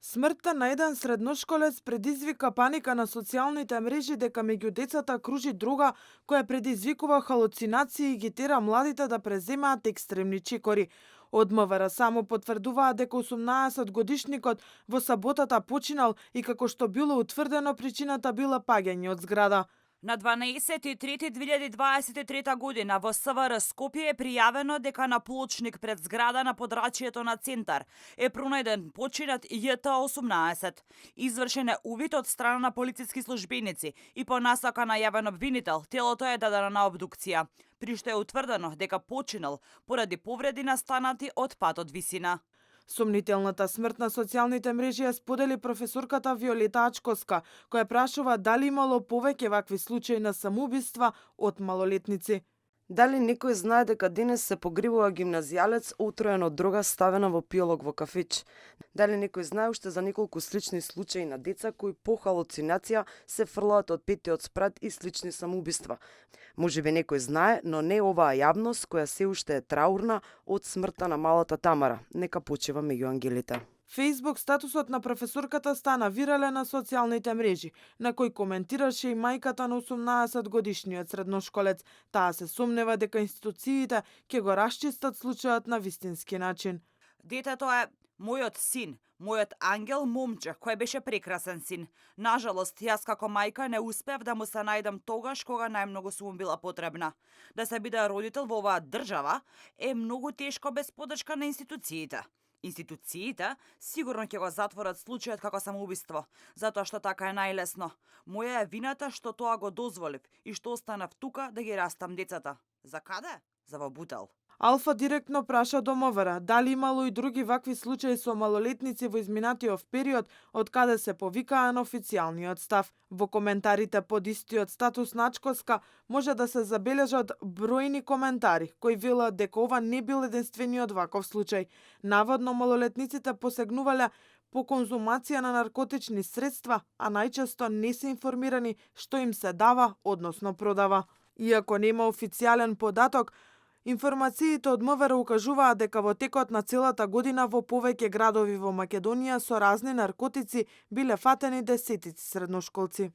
Смртта на еден средношколец предизвика паника на социјалните мрежи дека меѓу децата кружи дрога која предизвикува халуцинации и ги тера младите да преземаат екстремни чекори. Од МВР само потврдуваат дека 18 годишникот во саботата починал и како што било утврдено причината била паѓање од зграда. На 12.3.2023 година во СВР Скопје е пријавено дека на плочник пред зграда на подрачјето на Центар е пронајден починат ЈТ-18. Извршен е увид од страна на полициски службеници и по насока на јавен обвинител телото е дадено на обдукција, при што е утврдено дека починал поради повреди настанати од патот висина. Сомнителната смрт на социјалните мрежи ја сподели професорката Виолета Ачковска, која прашува дали имало повеќе вакви случаи на самоубиства од малолетници. Дали некој знае дека денес се погребува гимназијалец отроен од дрога ставена во пијалок во кафеч? Дали некој знае уште за неколку слични случаи на деца кои по халуцинација се фрлаат од петтиот спрат и слични самоубиства? Можеби некој знае, но не оваа јавност која се уште е траурна од смртта на малата Тамара. Нека почива меѓу ангелите. Фејсбук статусот на професорката стана вирален на социјалните мрежи, на кој коментираше и мајката на 18-годишниот средношколец. Таа се сомнева дека институциите ќе го расчистат случајот на вистински начин. Детето е мојот син, мојот ангел момче, кој беше прекрасен син. Нажалост, јас како мајка не успев да му се најдам тогаш кога најмногу сум била потребна. Да се биде родител во оваа држава е многу тешко без поддршка на институциите. Институциите сигурно ќе го затворат случајот како самоубиство, затоа што така е најлесно. Моја е вината што тоа го дозволив и што останав тука да ги растам децата. За каде? За во бутел. Алфа директно праша до МВР дали имало и други вакви случаи со малолетници во изминатиот период од каде се повикаа на официјалниот став. Во коментарите под истиот статус на Ачковска може да се забележат бројни коментари кои велат дека ова не бил единствениот ваков случај. Наводно малолетниците посегнувале по конзумација на наркотични средства, а најчесто не се информирани што им се дава, односно продава. Иако нема официјален податок, информациите од МВР укажуваат дека во текот на целата година во повеќе градови во Македонија со разни наркотици биле фатени десетици средношколци.